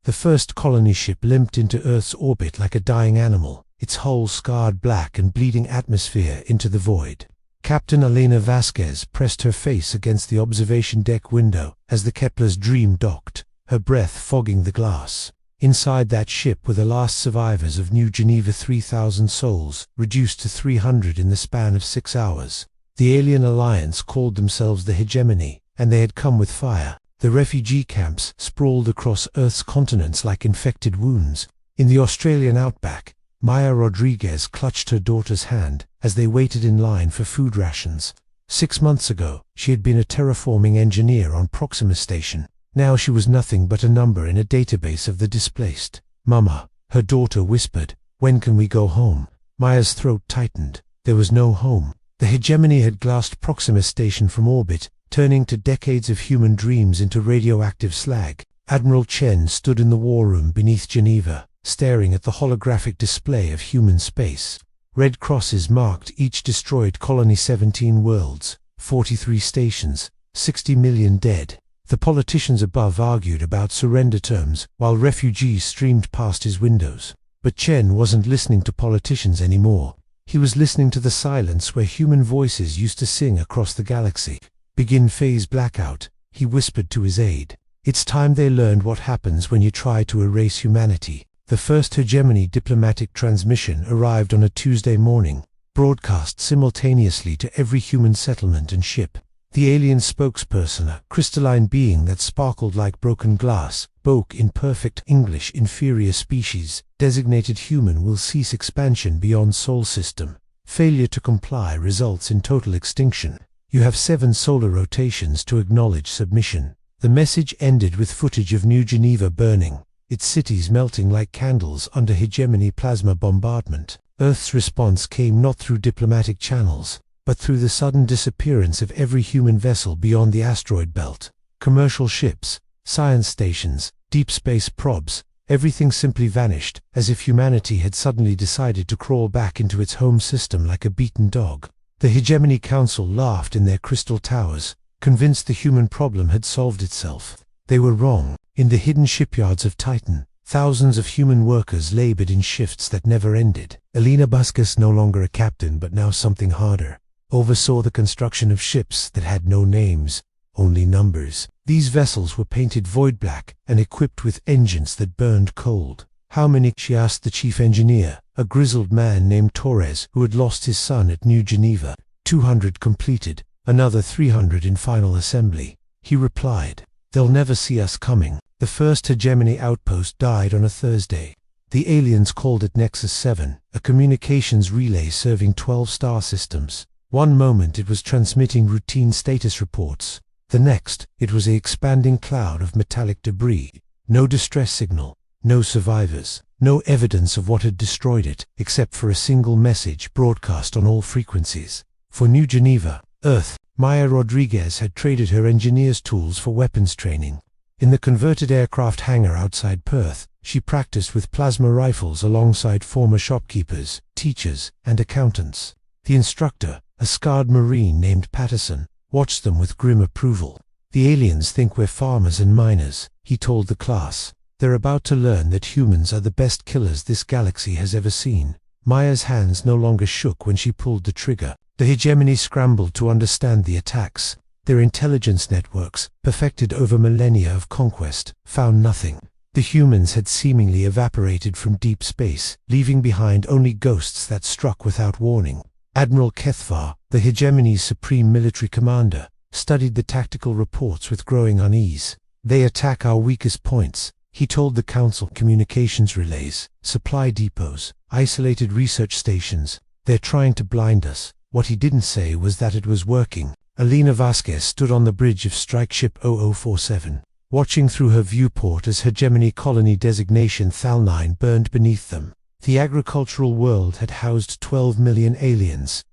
The first colony ship limped into Earth's orbit like a dying animal, its hull scarred black and bleeding atmosphere into the void. Captain Elena Vasquez pressed her face against the observation deck window as the Kepler's Dream docked, her breath fogging the glass. Inside that ship were the last survivors of New Geneva, 3,000 souls, reduced to 300 in the span of 6 hours. The alien alliance called themselves the Hegemony, and they had come with fire. The refugee camps sprawled across Earth's continents like infected wounds. In the Australian outback, Maya Rodriguez clutched her daughter's hand as they waited in line for food rations. 6 months ago, she had been a terraforming engineer on Proxima Station. Now she was nothing but a number in a database of the displaced. "Mama," her daughter whispered, "when can we go home?" Maya's throat tightened. There was no home. The Hegemony had glassed Proxima Station from orbit, turning to decades of human dreams into radioactive slag. Admiral Chen stood in the war room beneath Geneva, staring at the holographic display of human space. Red crosses marked each destroyed colony, 17 worlds, 43 stations, 60 million dead. The politicians above argued about surrender terms, while refugees streamed past his windows. But Chen wasn't listening to politicians anymore. He was listening to the silence where human voices used to sing across the galaxy. "Begin phase blackout," he whispered to his aide. "It's time they learned what happens when you try to erase humanity." The first Hegemony diplomatic transmission arrived on a Tuesday morning, broadcast simultaneously to every human settlement and ship. The alien spokesperson, a crystalline being that sparkled like broken glass, spoke in perfect English. "Inferior species, designated human, will cease expansion beyond Sol system. Failure to comply results in total extinction. You have 7 solar rotations to acknowledge submission." The message ended with footage of New Geneva burning, its cities melting like candles under Hegemony plasma bombardment. Earth's response came not through diplomatic channels, but through the sudden disappearance of every human vessel beyond the asteroid belt. Commercial ships, science stations, deep space probes, everything simply vanished, as if humanity had suddenly decided to crawl back into its home system like a beaten dog. The Hegemony Council laughed in their crystal towers, convinced the human problem had solved itself. They were wrong. In the hidden shipyards of Titan, thousands of human workers labored in shifts that never ended. Elena Vasquez, no longer a captain but now something harder, oversaw the construction of ships that had no names, only numbers. These vessels were painted void black and equipped with engines that burned cold. "How many?" she asked the chief engineer, a grizzled man named Torres who had lost his son at New Geneva. 200 completed, another 300 in final assembly. He replied, "They'll never see us coming." The first Hegemony outpost died on a Thursday. The aliens called it Nexus 7, a communications relay serving 12 star systems. One moment it was transmitting routine status reports. The next, it was an expanding cloud of metallic debris. No distress signal, no survivors, no evidence of what had destroyed it, except for a single message broadcast on all frequencies. For New Geneva, Earth, Maya Rodriguez had traded her engineer's tools for weapons training. In the converted aircraft hangar outside Perth, she practiced with plasma rifles alongside former shopkeepers, teachers, and accountants. The instructor, a scarred Marine named Patterson, watched them with grim approval. "The aliens think we're farmers and miners," he told the class. "They're about to learn that humans are the best killers this galaxy has ever seen." Maya's hands no longer shook when she pulled the trigger. The Hegemony scrambled to understand the attacks. Their intelligence networks, perfected over millennia of conquest, found nothing. The humans had seemingly evaporated from deep space, leaving behind only ghosts that struck without warning. Admiral Kethvar, the Hegemony's supreme military commander, studied the tactical reports with growing unease. "They attack our weakest points," he told the Council. "Communications relays, supply depots, isolated research stations. They're trying to blind us." What he didn't say was that it was working. Elena Vasquez stood on the bridge of Strike Ship 0047, watching through her viewport as Hegemony colony designation Thal9 burned beneath them. The agricultural world had housed 12 million aliens,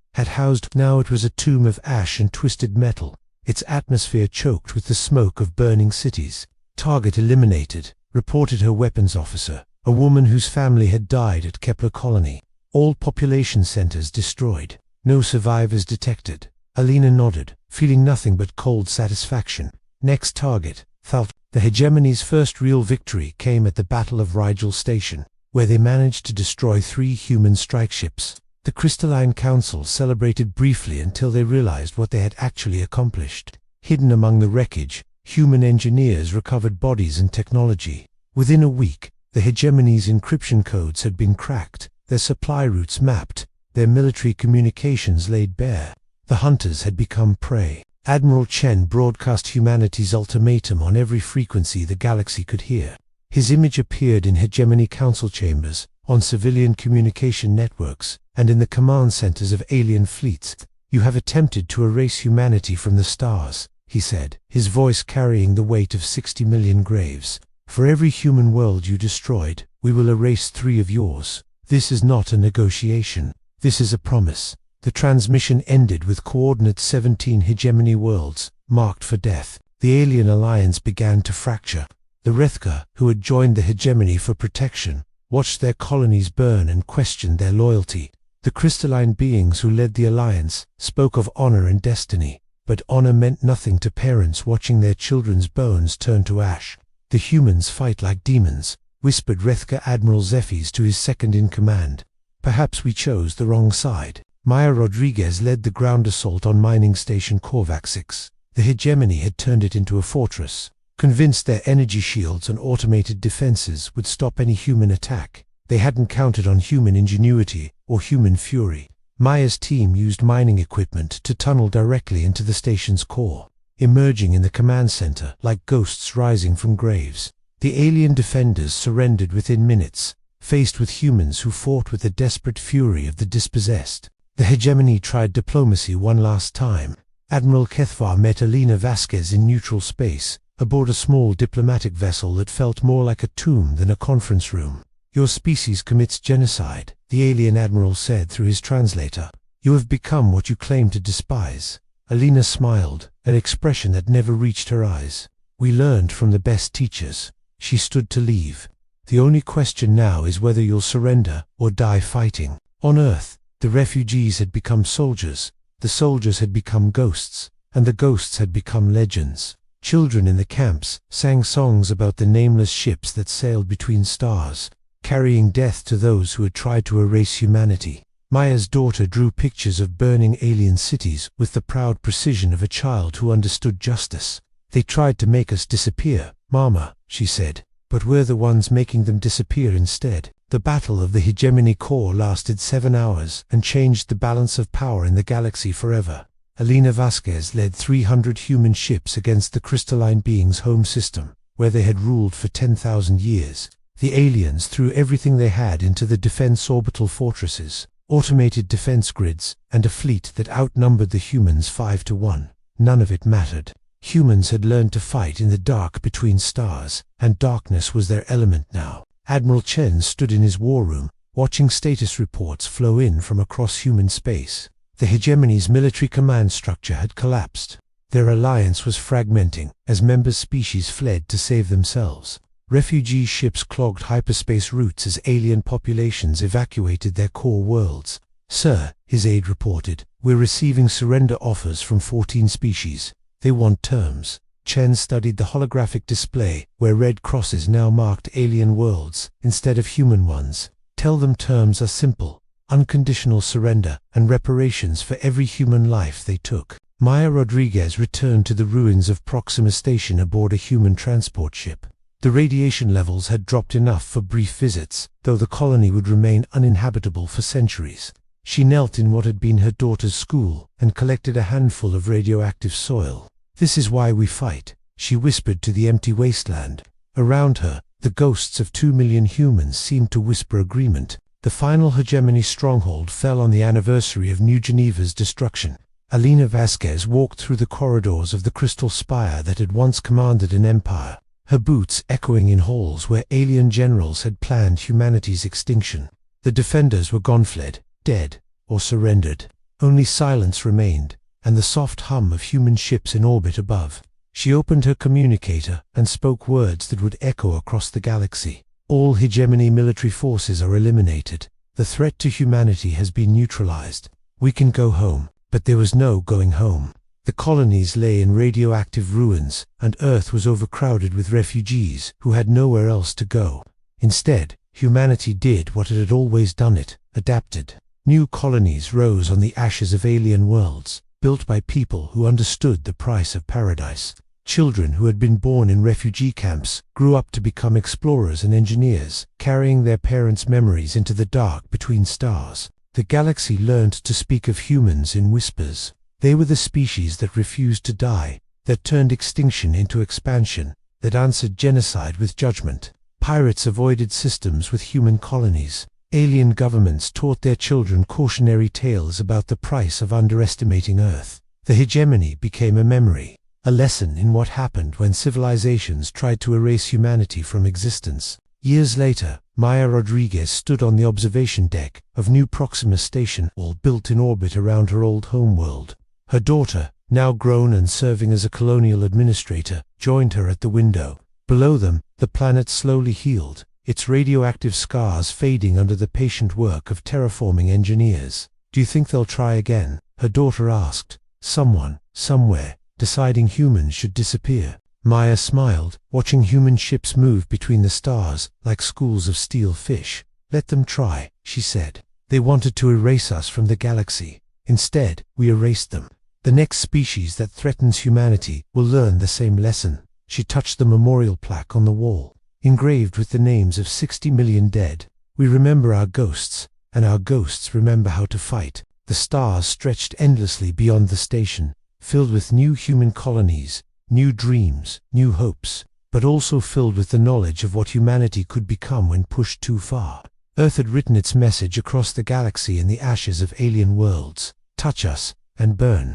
now it was a tomb of ash and twisted metal, its atmosphere choked with the smoke of burning cities. "Target eliminated," reported her weapons officer, a woman whose family had died at Kepler Colony. "All population centers destroyed. No survivors detected." Elena nodded, feeling nothing but cold satisfaction. "Next target, Thal." The Hegemony's first real victory came at the Battle of Rigel Station, where they managed to destroy 3 human strike ships. The Crystalline Council celebrated briefly until they realized what they had actually accomplished. Hidden among the wreckage, human engineers recovered bodies and technology. Within a week, the Hegemony's encryption codes had been cracked, their supply routes mapped, their military communications laid bare. The hunters had become prey. Admiral Chen broadcast humanity's ultimatum on every frequency the galaxy could hear. His image appeared in Hegemony Council chambers, on civilian communication networks, and in the command centers of alien fleets. "You have attempted to erase humanity from the stars," he said, his voice carrying the weight of 60 million graves. "For every human world you destroyed, we will erase 3 of yours. This is not a negotiation. This is a promise." The transmission ended with coordinate 17 Hegemony worlds, marked for death. The alien alliance began to fracture. The Rethka, who had joined the Hegemony for protection, watched their colonies burn and questioned their loyalty. The crystalline beings who led the alliance spoke of honor and destiny, but honor meant nothing to parents watching their children's bones turn to ash. "The humans fight like demons," whispered Rethka Admiral Zephys to his second-in-command. "Perhaps we chose the wrong side." Maya Rodriguez led the ground assault on mining station Korvac 6. The Hegemony had turned it into a fortress. Convinced their energy shields and automated defenses would stop any human attack, they hadn't counted on human ingenuity or human fury. Maya's team used mining equipment to tunnel directly into the station's core, emerging in the command center like ghosts rising from graves. The alien defenders surrendered within minutes, faced with humans who fought with the desperate fury of the dispossessed. The Hegemony tried diplomacy one last time. Admiral Kethvar met Alina Vasquez in neutral space, aboard a small diplomatic vessel that felt more like a tomb than a conference room. "Your species commits genocide," the alien admiral said through his translator. "You have become what you claim to despise." Alina smiled, an expression that never reached her eyes. "We learned from the best teachers." She stood to leave. "The only question now is whether you'll surrender or die fighting." On Earth, the refugees had become soldiers, the soldiers had become ghosts, and the ghosts had become legends. Children in the camps sang songs about the nameless ships that sailed between stars, carrying death to those who had tried to erase humanity. Maya's daughter drew pictures of burning alien cities with the proud precision of a child who understood justice. "They tried to make us disappear, Mama," she said, "but we're the ones making them disappear instead." The Battle of the Hegemony Core lasted 7 hours and changed the balance of power in the galaxy forever. Alina Vasquez led 300 human ships against the crystalline beings' home system, where they had ruled for 10,000 years. The aliens threw everything they had into the defense orbital fortresses, automated defense grids, and a fleet that outnumbered the humans 5 to 1. None of it mattered. Humans had learned to fight in the dark between stars, and darkness was their element now. Admiral Chen stood in his war room, watching status reports flow in from across human space. The Hegemony's military command structure had collapsed. Their alliance was fragmenting as member species fled to save themselves. Refugee ships clogged hyperspace routes as alien populations evacuated their core worlds. "Sir," his aide reported, "we're receiving surrender offers from 14 species. They want terms." Chen studied the holographic display, where red crosses now marked alien worlds instead of human ones. "Tell them terms are simple: unconditional surrender and reparations for every human life they took." Maya Rodriguez returned to the ruins of Proxima Station aboard a human transport ship. The radiation levels had dropped enough for brief visits, though the colony would remain uninhabitable for centuries. She knelt in what had been her daughter's school and collected a handful of radioactive soil. "This is why we fight," she whispered to the empty wasteland. Around her, the ghosts of 2 million humans seemed to whisper agreement. The final Hegemony stronghold fell on the anniversary of New Geneva's destruction. Alina Vasquez walked through the corridors of the crystal spire that had once commanded an empire, her boots echoing in halls where alien generals had planned humanity's extinction. The defenders were gone, fled, dead, or surrendered. Only silence remained, and the soft hum of human ships in orbit above. She opened her communicator and spoke words that would echo across the galaxy. "All Hegemony military forces are eliminated. The threat to humanity has been neutralized. We can go home." But there was no going home. The colonies lay in radioactive ruins, and Earth was overcrowded with refugees who had nowhere else to go. Instead, humanity did what it had always done: it adapted. New colonies rose on the ashes of alien worlds, built by people who understood the price of paradise. Children who had been born in refugee camps grew up to become explorers and engineers, carrying their parents' memories into the dark between stars. The galaxy learned to speak of humans in whispers. They were the species that refused to die, that turned extinction into expansion, that answered genocide with judgment. Pirates avoided systems with human colonies. Alien governments taught their children cautionary tales about the price of underestimating Earth. The hegemony became a memory, a lesson in what happened when civilizations tried to erase humanity from existence. Years later, Maya Rodriguez stood on the observation deck of New Proxima Station, all built in orbit around her old homeworld. Her daughter, now grown and serving as a colonial administrator, joined her at the window. Below them, the planet slowly healed, its radioactive scars fading under the patient work of terraforming engineers. "Do you think they'll try again?" her daughter asked. "Someone, somewhere, deciding humans should disappear." Maya smiled, watching human ships move between the stars like schools of steel fish. "Let them try," she said. "They wanted to erase us from the galaxy. Instead, we erased them. The next species that threatens humanity will learn the same lesson." She touched the memorial plaque on the wall, engraved with the names of 60 million dead. "We remember our ghosts, and our ghosts remember how to fight." The stars stretched endlessly beyond the station, filled with new human colonies, new dreams, new hopes, but also filled with the knowledge of what humanity could become when pushed too far. Earth had written its message across the galaxy in the ashes of alien worlds: touch us and burn.